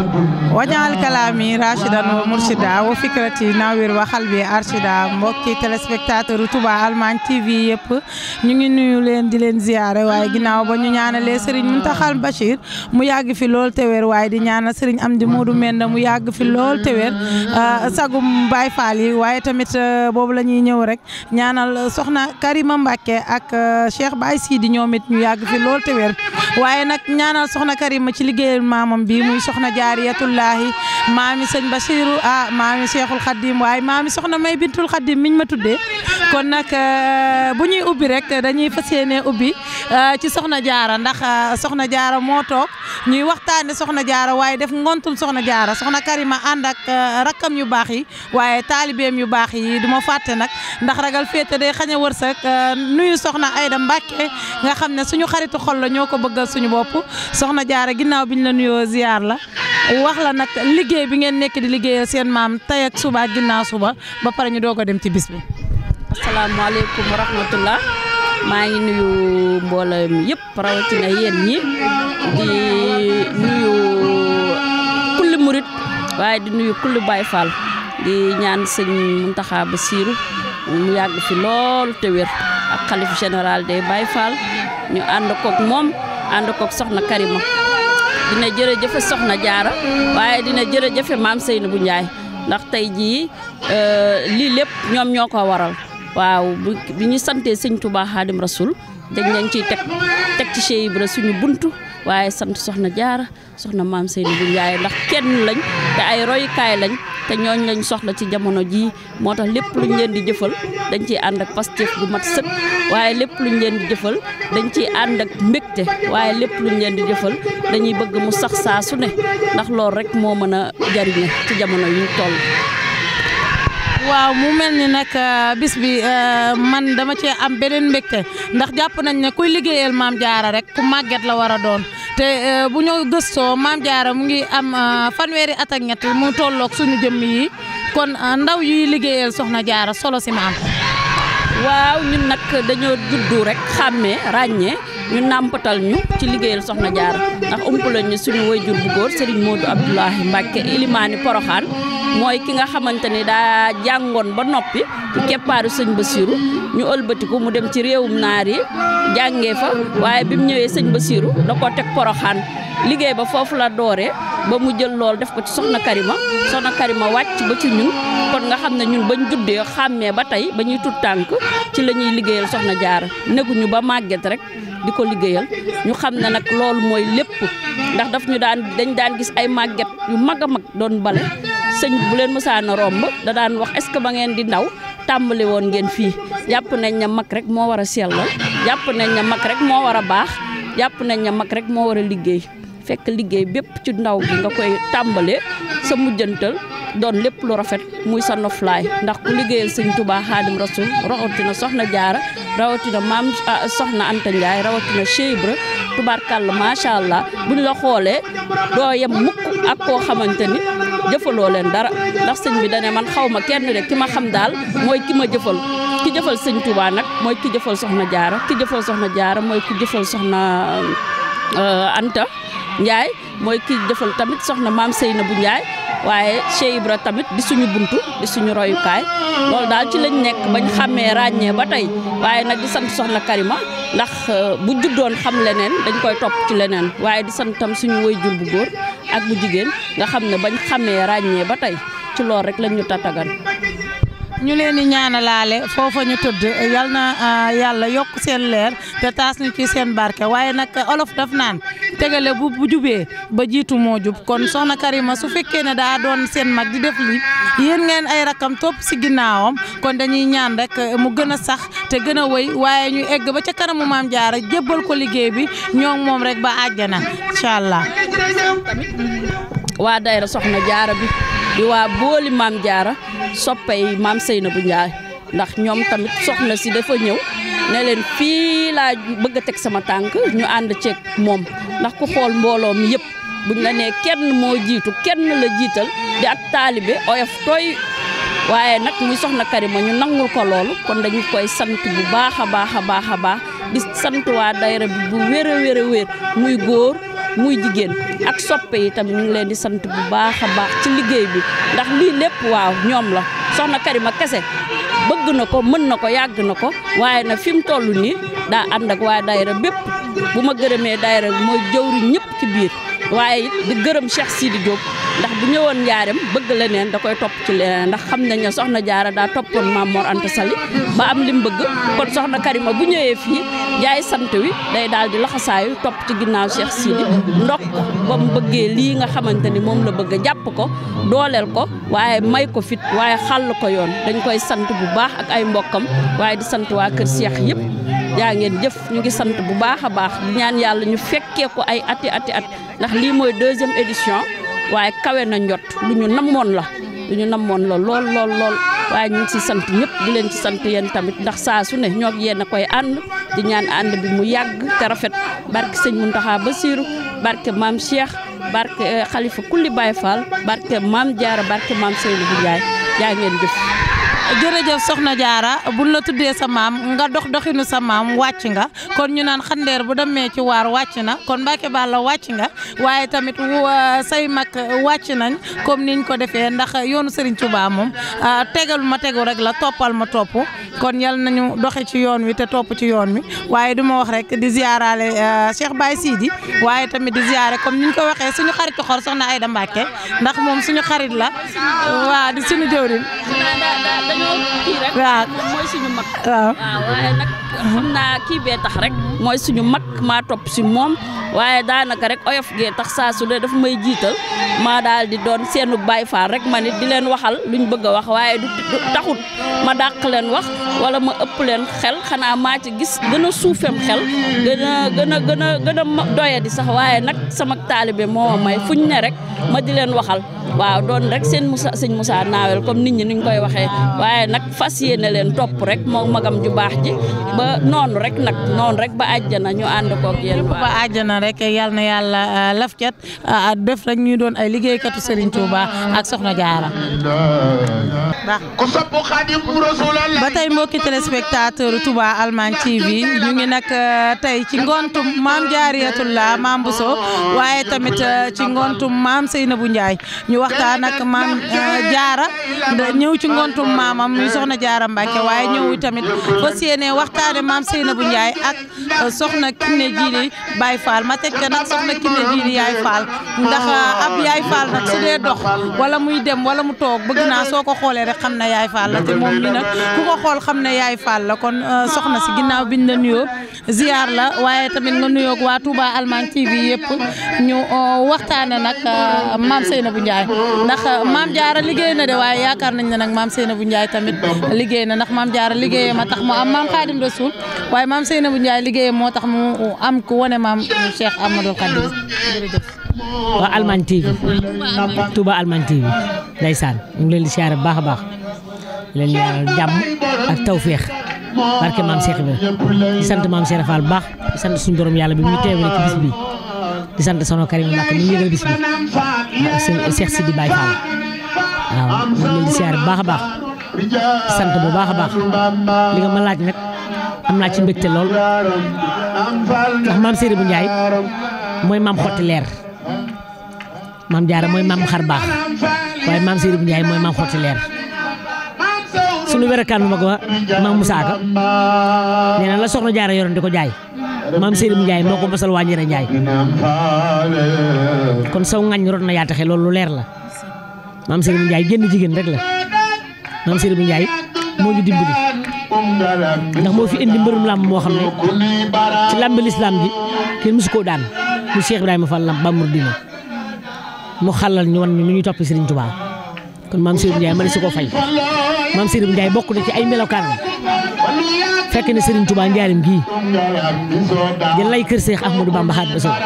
wajaal kalaami rashidan wa murshida wa fikrati nawir wa xalbi arshida mbokki téléspectateur Touba Allemagne TV yëpp ñu ngi nuyu leen di leen ziyaare waaye ginnaaw ba ñu ñaanalee Serigne Mountakha Bachir mu yàgg fi lool te wér waaye di ñaanal Serigne Amdi Modou Menda mu yàgg fi lool te wér sagum Baye Fall yi waaye tamit boobu la ñuy ñëw rek ñaanal soxna Karima Mbacké ak Cheikh Baye Sidi ñoom it ñu yàgg fi lool te wér waaye nag ñaanal soxna Karima ci liggéeyal maamam bi muy soxna Jaariyatullaahi maami sëñ Bachiru maami Cheikhul Khadim waaye maami soxna May Bintul Khadim miñ ma tuddee kon nag bu ñuy ubbi rek dañuy fas yéene ubbi ci soxna Jaara ndax soxna Jaara moo toog ñuy waxtaane soxna Jaara waaye def ngontul soxna Jaara soxna Karima ànd ak rakkam yu baax yi waaye taalibeem yu baax yi du ma fàtte nag ndax ragal féete day xañ a wërsëg nuyu soxna Ayda Mbacké nga xam ne suñu xaritu xol la ñoo ko bëggal suñu bopp soxna Jaara ginnaaw biñ la nuyoo ziar la wax la nag liggéey bi ngeen nekk di liggéeyal seen maam tey ak suba ak ginnaaw suba ba pare ñu doog a dem ci bis bi. asalaamaaleykum wa rahmatullah maa ngi nuyu mbooloo mi yëpp rawatina yéen ñi di nuyu kulli murit waaye di nuyu kulli Baye Fall di ñaan sëñ Mountakha Bassirou mu yàgg fi lool te wér ak xalif général des Baye Fall ñu ànd koog moom ànd koog soxna Karima dina jërëjëfe soxna Jaara waaye dina jërëjëfe maam Seynabou Ndiaye ndax tey jii lii lépp ñoom ñoo ko waral waaw bi ñu santee sëñ Touba Xaadim Rasul dañ leen ciy teg ci Cheikh Ibra suñu buntu waaye sant soxna Jaara soxna maam Seynabou Ndiaye ndax kenn lañ te ay royukaay lañ te ñooñ lañ soxla ci jamono jii moo tax lépp luñ leen di jëfal dañ ciy ànd ak Pastef bu mat sëkk waaye lépp luñ leen di jëfal dañ ciy ànd ak mbégte waaye lépp luñ leen di jëfal dañuy bëgg mu sax saa su ne ndax loolu rek moo mën a jariñe ci jamono yi ñu toll. waaw mu mel ni nag bis bi man dama cee am beneen mbégte ndax jàpp nañ ne kuy liggéeyal maam Jaara rek ku màgget la war a doon te bu ñu gëstoo maam Jaara mu ngi am fanweeri at ak ñett mu tolloog suñu jëmm yi kon ndaw yuy liggéeyal soxna Jaara solo si maam. waaw ñun nag dañoo juddu rek xàmmee ràññee ñu nàmpatal ñu ci liggéeyal soxna Jaara ndax umpale ñu suñu wayjur bu góor Serigne Modou Abdoulahi Mbacké Ilimaani Poroxaan mooy ki nga xamante ni daa jàngoon ba noppi ci keppaaru sëñ Bassirou ñu ëlbatiku mu dem ci réewum naar yi jàngee fa waaye bi mu ñëwee sëñ Bassirou da ko teg Poroxaan liggéey ba foofu la dooree ba mu jël lool def ko ci soxna Karima wàcc ba ci ñun kon nga xam ne ñun bañ juddee xàmmee ba tey ba ñuy tut tànk ci la ñuy liggéeyal soxna Jaara neguñu ba màgget rek di ko liggéeyal ñu xam ne nag loolu mooy lépp ndax dañ daan gis ay màgget yu mag a mag doon bale sëñ bu leen mësaana romb da daan wax est-ce que ba ngeen di ndaw tàmbali woon ngeen fii jàpp nañ ne mag rek moo war a sellal jàpp nañ ne mag rek moo war a baax jàpp nañ ne mag rek moo war a liggéey fekk liggéey bépp ci ndaw gi nga koy tàmbalee sa mujjantal doon lépp lu rafet muy sa noflaay ndax ku liggéeyal sëñ Touba Xaadim Rasul rawatina soxna Jaara rawatina maam soxna Anta Ndiaye rawatina Cheikh Ibra tubaarkàlla macha allah buñ la xoolee doo yem mukk ak koo xamante ni jëfaloo leen dara ndax sëñ bi dane man xaw ma kenn rek ki ma xam daal mooy ki ma jëfal ki jëfal sëñ Touba nag mooy ki jëfal soxna Jaara ki jëfal soxna Jaara mooy ki jëfal soxna Anta Ndiaye mooy ki jëfal tamit soxna maam Seynabou Ndiaye waaye Cheikh Ibra tamit di suñu buntu di suñu royukaay loolu daal ci lañ nekk bañ xàmmee ràññee ba tey waaye nag di sant soxna Karima ndax bu juddoon xam leneen dañ koy topp ci leneen waaye di sant tam suñu waajur bu góor ak bu jigéen nga xam ne bañ xàmmee ràññee ba tey ci loolu rek lañ ñu tatagan ñu leen di ñaanalaale foofa ñu tëdd yal na yàlla yokk seen leer te taas ñu ci seen barke waaye nag olof daf naan tegale bu jubee ba jiitu moo jub kon soxna Karima su fekkee ne daa doon seen mag di def lii yéen ngeen ay rakam topp si ginnaawam kon dañuy ñaan rek mu gën a sax te gën a wëy waaye ñu egg ba ca kanamu maam Jaara jébbal ko liggéey bi ñoo moom rek ba àjjana incha allah. waa daayira soxna Jaara bi di waa booli maam Jaara soppay maam Seynabou Ndiaye ndax ñoom tamit soxna si dafa ñëw ne leen fii laa bëgg a teg sama tànk ñu ànd ceeg moom ndax ku xool mbooloo mi yëpp buñ la nee kenn moo jiitu kenn la jiital di ak taalibe oyof tooy waaye nag muy soxna Karima ñu nangul ko loolu kon dañu koy sant bu baax a baax a baax a baax di sant waa daayira bi bu wér a wér a wér muy góor muy jigéen ak soppe yi tamit ñu ngi leen di sant bu baax a baax ci liggéey bi ndax lii lépp waaw ñoom la soxna Karima kese bëgg na ko mën na ko yàgg na ko waaye na fi mu toll nii daa ànd ak waa daayira bépp bu ma gërëmee daayira mooy jëwriñ ñëpp ci biir waaye it di gërëm Cheikh Sidi Diop ndax bu ñëwoon njaareem bëgg leneen da koy topp ci leneen ndax xam nañ ne soxna Jaara daa toppoon Maam Mor Anta Sali ba am li mu bëgg kon soxna Karima bu ñëwee fii jaay sant wi day daal di laxasaayu topp ci ginnaaw Cheikh Sidi ndok ba mu bëggee lii nga xamante ni moom la bëgg jàpp ko dooleel ko waaye may ko fit waaye xàll ko yoon dañ koy sant bu baax ak ay mbokkam waaye di sant waa kër Cheikh yëpp yaa ngeen jëf ñu ngi sant bu baax a baax di ñaan yàlla ñu fekkee ko ay ati ndax lii mooy 2e édition waaye kawe na njot lu ñu namoon la lool waaye ñu ngi ci sant ñëpp di leen ci sant yéen tamit ndax saa su ne ñoo yéen a koy ànd di ñaan ànd bi mu yàgg te rafet barke sëñ Mountakha Bassirou barke maam Cheikh barke Khalifa Kulli Baye Fall barke maam Diarra barke maam Seydou Ndiaye yaa ngeen jëf. jërëjëf soxna Jaara buñ la tuddee sa maam nga doxinu sa maam wàcc nga kon ñu naan xandeer bu demee ci waar wàcc na kon Mbacke Balla wàcc nga waaye tamit say mag wàcc nañ comme niñ ko defee ndax yoonu Serigne Touba moom tegal ma tegu rek la toppal ma topp kon yal nañu doxe ci yoon wi te topp ci yoon wi waaye du ma wax rek di ziarale Cheikh Baye Sidi waaye tamit di ziare comme niñ ko waxee suñu xaritu xor soxna Aïda Mbacke ndax moom suñu xarit la waa di suñu jëwriñ kii rek waaw mooy suñu mag waaw waaye nag xam naa kii bee tax rek mooy suñu mag maa topp si moom waaye daanaka rek oyof gee tax saa su ne dafa may jiital maa daal di doon seenu Baay Faal rek ma nit di leen waxal luñ bëgg a wax waaye du taxut ma dàq leen wax wala ma ëpp leen xel xanaa maa ci gis gën a suufem xel gën a doye di sax waaye nag sama taalibe moo may fuñ ne rek ma di leen waxal waaw doon rek sëñ Moussa Nawel comme nit ñi niñ koy waxee waaye nag fas yéene leen topp rek moo magam ju baax ji ba noonu rek ba àjjana ñu ànd koog yéen ba àjjana rek yal na yàlla laf cat def rek ñuy doon ay liggéeykatu Serigne Touba ak Soxna Jaara ba tey mbokki téléspectateur Touba Allemagne TV ñu ngi nag tey ci ngontum maam Jaariyatullah maam Bousso waaye tamit ci ngontum maam Seynabou Ndiaye ñu waxtaan ak maam Jaara ñëw ci ngontum maamam muy Soxna Jaara Mbacke waaye ñëw tamit fas yéene waxtaane maam Seynabou Ndiaye ak soxna Kiné Djily Baye Fall ma teg nag soxna Kiné Djily Yaay Fall ndax ab Yaay Fall nag su dee dox wala muy dem wala mu toog bëgg naa soo ko xoolee rek xam ne Yaay Fall la te moom mi nag ku ko xool xam ne Yaay Fall la kon soxna si ginnaaw biñ la nuyoo ziar la waaye tamit nga nuyoo waa Touba Allemagne TV yëpp ñu waxtaane nag maam Seynabou Ndiaye ndax maam Jaara liggéey na de waaye yaakaar nañ ne nag maam Seynabou Ndiaye tamit liggéey na ndax maam Jaara liggéeyee ma tax mu am maam Khadim Rasoul waaye maam Seynabou Ndiaye liggéeyee moo tax mu am ku wane maam Cheikh Ahmadou Khadim jërëjëf. waa Allemagne TV Touba Allemagne TV ndeysaan ñu ngi leen di siyaare bu baax a baax leen ñaanal jàmm ak tawféex barke maam Cheikh bi di sant maam Cheikh Fall bu baax di sant suñu borom yàlla bi mu teewale ci bis bi di sant soxna Karima Mbacke mi yëgal bis bi ak Cheikh Sidi Baye Fall waaw ñu leen di siyaare bu baax a baax di sant bu baax a baax li nga ma laaj nag am naa ci mbégte lool ndax maam Seynabou Ndiaye mooy maam xotti leer maam Jaara mooy maam xar baax waaye maam Seynabou Ndiaye mooy maam xotti leer sunu wérakaan bu mag wa maam Moussa Ka nee na la soxna Jaara yoroon di ko jaay maam Seynabou Ndiaye moo ko mosal waa Njëre Ndiaye kon saw ngañ rot na yaa taxe loolu lu leer la maam Seynabou Ndiaye génn jigéen rek la maam Seynabou Ndiaye moo ñu dimbali ndax moo fi indi mbërum làmb moo xam ne ci làmbi lislaam ji kenn musu koo daan mu Cheikh Ibrahima Fall lamb Bamur Dina mu xalal ñu wan ñu nu ñuy toppi Serigne Touba kon maam Seynabou Ndiaye ma ne si koo fay maam Seynabou Ndiaye bokk na ci ay melokaan fekk ne Serigne Touba njaarim gii jël lay kër Cheikh Ahmadou Bamba Xaadimu Rasuul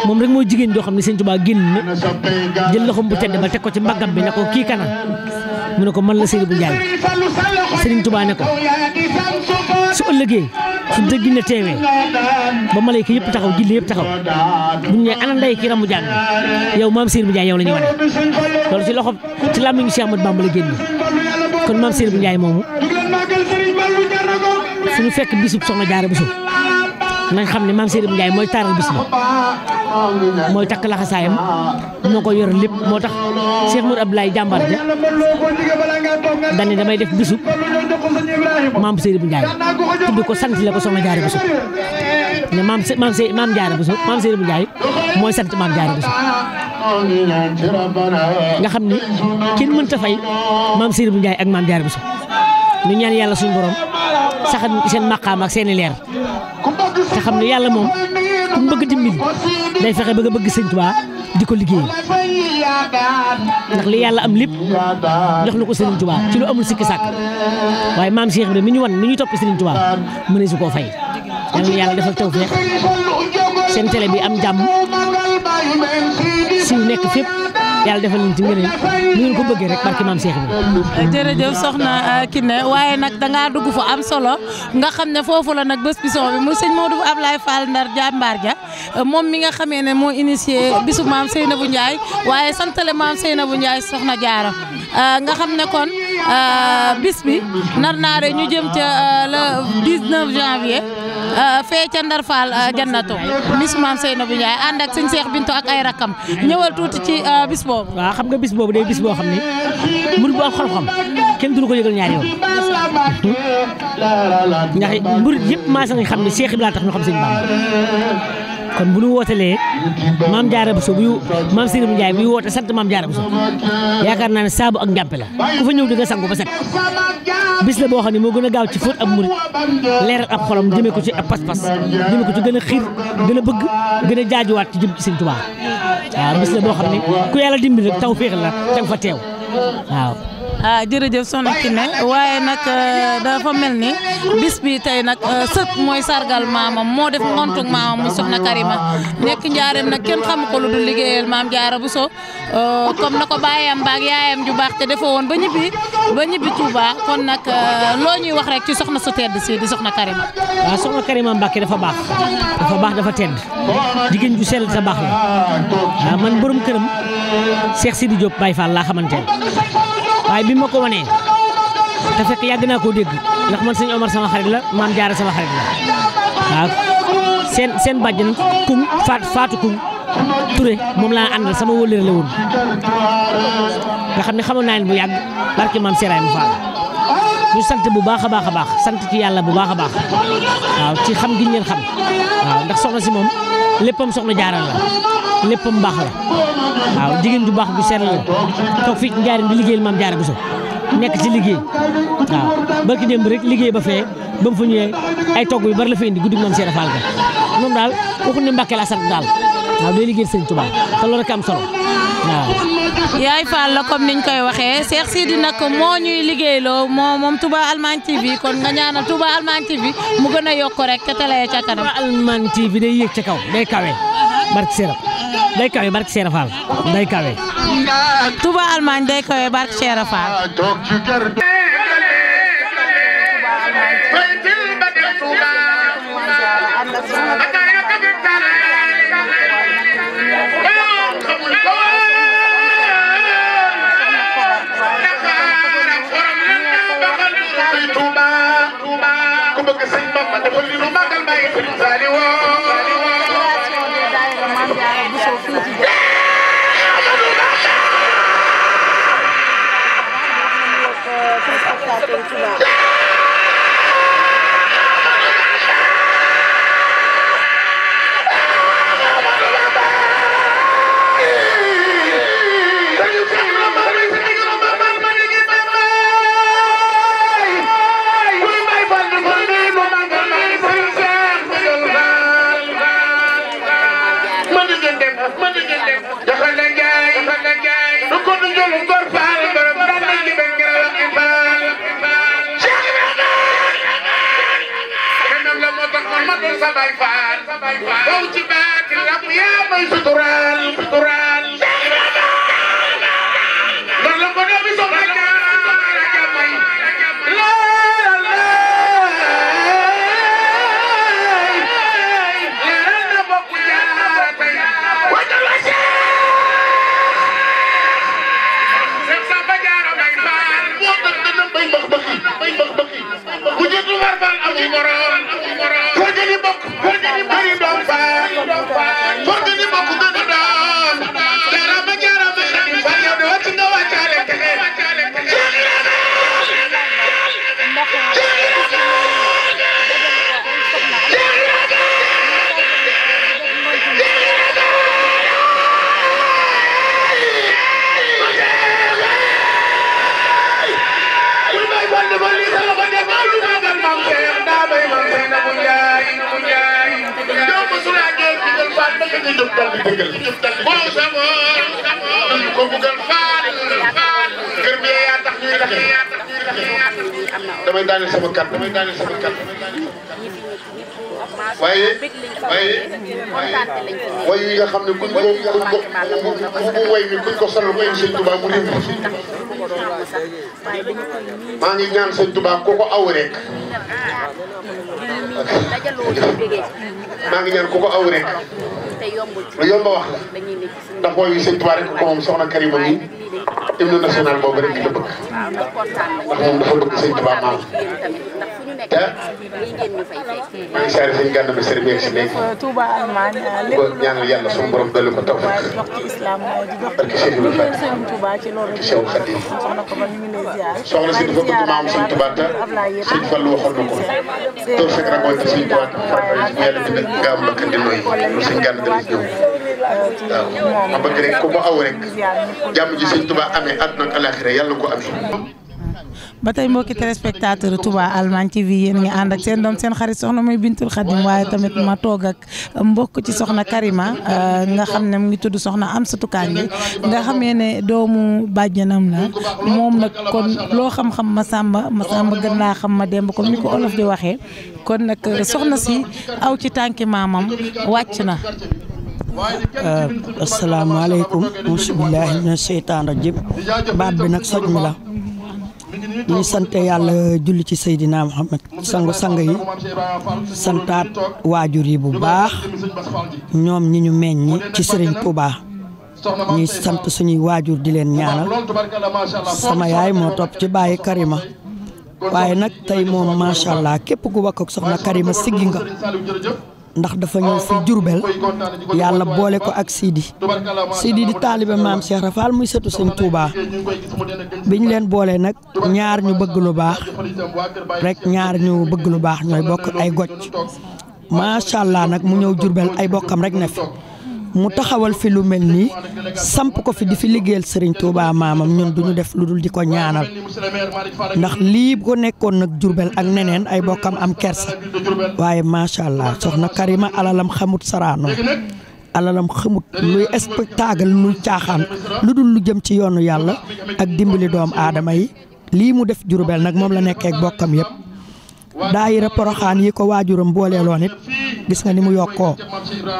moom rek mooy jigéen joo xam ne Serigne Touba génn na jël loxoom bu tedd ba teg ko ci mbaggam bi ne ko kii kana mu ne ko man la Seynabou Ndiaye Serigne Touba ne ko su ëllëgee su dëgg na teewee ba malayka yëpp taxaw jilli yëpp taxaw bu ñu ne ana ndey ki ramu jàng yow maam Seynabou Ndiaye yow la ñuy wane loolu ci loxo ci làmmiñu Cheikh Ahmadou Bamba la génn kon maam Seynabou Ndiaye moomu fu ñu fekk bisub soxna Jaara Bousso nañ xam ne maam Seynabou Ndiaye mooy taaral bis ba mooy takk laxasaayam moo ko yor lépp moo tax Cheikh Mour Abdoulaye jàmbar ja dane damay def bisu maam Seydou Ndiaye tudd ko sant la ko soxna Jaara Bousso ne maam Jaara Bousso maam Seydou Ndiaye mooy sant maam Jaara Bousso nga xam ni kenn mënta fay maam Seydou Ndiaye ak maam Jaara Bousso ñu ñaan yàlla suñu borom saxal seen maqaam ak seeni leer te xam ne yàlla moom ku mu bëgg dimbali day fexe bëgg Sëñ Tuubaa di ko liggéey ndax li yàlla am lépp jox na ko Sëriñ Tuubaa ci lu amul sikki sàkk waaye maam Cheikh Ibrahima mi ñu wan mi ñu topp Sëriñ Tuubaa mëne su koo fay yàlla defal tawfeex seen télé bi am jàmm siiw nekk fépp yàlla defal leen ci ngëneel ni ngeen ko bëggee rek barki maam Cheikh Ibrahima. jërëjëf soxna Kiné waaye nag dangaa dugg fu am solo nga xam ne foofu la nag bés bison bi mu sëñ Modou Ablaye Fall Ndar jàmbaar ja moom mi nga xamee ne moo initié bisu maam Seynabou Ndiaye waaye santale maam Seynabou Ndiaye soxna Jaara nga xam ne kon bis bi nar naare ñu jëm ca le 19 janvier fee ca Ndar Fall Jannato bisu maam Seynabou Ndiaye ànd ak sëñ Cheikh Bintou ak ay rakam ñëwal tuuti ci bis boobu. waaw xam nga bis boobu day bis boo xam ne murid bu am xam-xam kenn du ko yëgal ñaari yoon ndax murid yëpp maa sax xam ne Cheikh Ibrahima tax ñu xam sëñ Bamba kon bu ñu wootelee maam Jaara Bousso bu maam Seynabou Ndiaye buy woote sant maam Jaara Bousso yaakaar naa ne saabu ak njàmpe la ku fa ñëw di nga sangu ba set bis la boo xam ne moo gën a gaaw ci fóot ab murid leeral ab xolam jëmee ko ci ab pas-pas jëmee ko ci gën a xiir gën a bëgg gën a jaajuwaat ci jëm ci Sëñ Tuubaa waaw bis la boo xam ne ku yàlla dimbali rek taw féex la te nga fa teew waaw. jërëjëf soxna Kiné waaye nag dafa mel ni bis bi tey nag sët mooy sargal maamam moo def ngontug maamam mu soxna Karima nekk njaareem nag kenn xamu ko lu dul liggéeyal maam Jaara Bousso comme na ko baayam baak yaayam ju baax te defoo woon ba ñibbi Touba kon nag loo ñuy wax rek ci soxna su tedd si di soxna Karima. waaw soxna Karima Mbàkke dafa baax dafa tedd jigéen ju sell ta baax la waaw man borom këram Cheikh Sidi Diop Baye Fall laa xamante ne waaye bi ma ko wanee te fekk yàgg naa koo dégg ndax man sëñ Omar sama xarit la maam Jaara sama xarit la waaw seen bàjjan kum faatu kum Touré moom laa àndal sama wóllëre la woon nga xam ne xamoon naa leen bu yàgg barke maam Seraay mu Fall ñu sant bu baax a baax sant ci yàlla bu baax a baax waaw ci xam gi ñu leen xam waaw ndax soxna si moom léppam soxna Jaara la léppam baax la waaw jigéen ju baax ju sell la toog fii ci njaarim di liggéeyal maam Jaara Bousso nekk ci liggéey waaw barki démb rek liggéey ba fee ba mu fa ñëwee ay togg yu bari la fa indi guddi maam Seera Fall ga moom daal waxuñ ne Mbàkke la sant daal waaw day liggéeyal Sëñ Tuubaa te loolu rek am solo waaw. yaay Fall la comme niñ koy waxee Cheikh Sidi nag moo ñuy liggéeyloo moom Touba Allemagne TV kon nga ñaanal Touba Allemagne TV mu gën a yokk rek ca télé ca kanam. Touba Allemagne TV day yéeg ca kaw day kawe barki Seera day kawe barki Seera Fall day kawe. Touba Allemagne day kawe barki Seera Fall. Forget damay daaneel sama kat waaye way yi nga xam ne kuñ ko way mi kuñ ko solo ko Sëñ Tuubaa mu rim maa ngi ñaan Sëñ Tuubaa ku ko aw rek maa ngi ñaan ku ko aw rek lu yomb wax la ndax way wi Sëñ Tuubaa rek ko moom soxna Karima mi hymne national boobu rek la bëgg ndax moom dafa bëgg Sëñ Tuubaa maam te maa ngi saare sëñ Gana Messere bi si léegi Touba Allemagne ko ñaanal yàlla suñu borom dolli ko tawfeex dox ci islam di dox barke Cheikh Ibrahima Fall Sëñ Touba ci loolu Cheikh Khadim soxna ko ba ñu ngi lay ziar soxna si dafa bëgg maam Sëñ Tuubaa te Sëñ Fallu waxoon na ko toog fekk rek mooy Sëñ Tuubaa bu yàlla di gaaw mbakk di nooy lu Sëñ Gana dana ñëw waaw ma bëgg rek ku ko aw rek jàmm ji Sëñ Tuubaa amee àdduna ak alaaxira yàlla ko amee ba tey mbokki téléspectateur Touba Allemagne TV yéen ngi ànd ak seen doom seen xarit soxna muy Bintul Khadim waaye tamit ma toog ak mbokk ci soxna Karima nga xam ne mu ngi tudd soxna Amsatou Kange nga xamee ne doomu bàjjanam la moom nag kon loo xam-xam ma sàmba gën laa xam ma demb comme ni ko olof di waxee kon nag soxna si aw ci tànki maamam wàcc na. asalaamaaleykum bismillaahi mina seytaan rajim baat bi nag soj mi la ñu sante yàlla julli ci Seydina Muhammad sang yi santaat waajur yi bu baax ñoom ñi ñu meññi ci Serigne Touba ñuy sant suñuy waajur di leen ñaanal sama yaay moo topp ci bàyyi Karima waaye nag tey moom macha allah képp ku wakk ak soxna Karima siggi nga ndax dafa ñëw fi Jurbel yàlla boole ko ak Sidi di taalibe maam Cheikh Rafal muy sëtu Sëñ Touba biñ leen boole nag ñaar ñu bëgg lu baax rek ñaar ñu bëgg lu baax ñooy bokk ay goj macha allah nag mu ñëw Jurbel ay bokkam rek na fi mu taxawal fi lu mel nii samp ko fi di fi liggéeyal Serigne Touba maamam ñun duñu def lu dul di ko ñaanal ndax lii ko nekkoon nag Jurbel ak neneen ay bokkam am kersa waaye macha allah soxna Karima alalam xamut saraano alalam xamut luy spectacle luy caaxaan lu dul lu jëm ci yoonu yàlla ak dimbali doom aadama yi lii mu def Jurbel nag moom la nekkee ak bokkam yëpp daayira Poroxaan yi ko waajuram booleeloon it gis nga ni mu yokkoo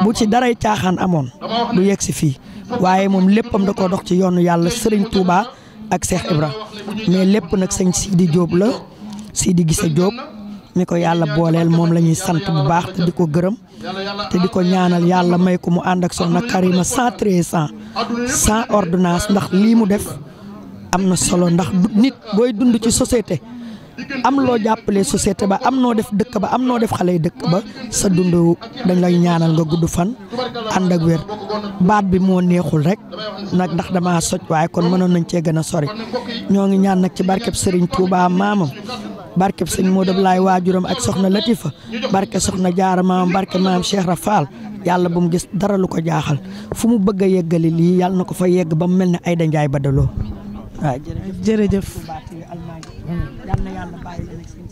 bu ci daray caaxaan amoon du yegg si fii waaye moom léppam da ko dox ci yoonu yàlla Serigne Touba ak Cheikh Ibra mais lépp nag sëñ Sidi Diop la Sidi Gise Diop mi ko yàlla booleel moom la ñuy sant bu baax te di ko gërëm te di ko ñaanal yàlla may ko mu ànd ak soxna Karima 113 ans sans ordonnance ndax lii mu def am na solo ndax nit booy dund ci société am loo jàppale société ba am noo def dëkk ba am noo def xale yi dëkk ba sa dund dañ lay ñaanal nga gudd fan ànd ak wér baat bi moo neexul rek nag ndax dama soj waaye kon mënoon nañ cee gën a sori ñoo ngi ñaan nag ci barkeb Serigne Touba maamam barkeb sëñ Modou Ablaye waajuram ak soxna Latifa barke soxna Jaara maamam barke maam Cheikh Rafal yàlla bu mu gis dara lu ko jaaxal fu mu bëgg a yeggali lii yàlla na ko fa yegg ba mu mel ne Ayda Njaay Badaloo waaw jërëjëf yàlla na yàlla bàyyi leen ak seen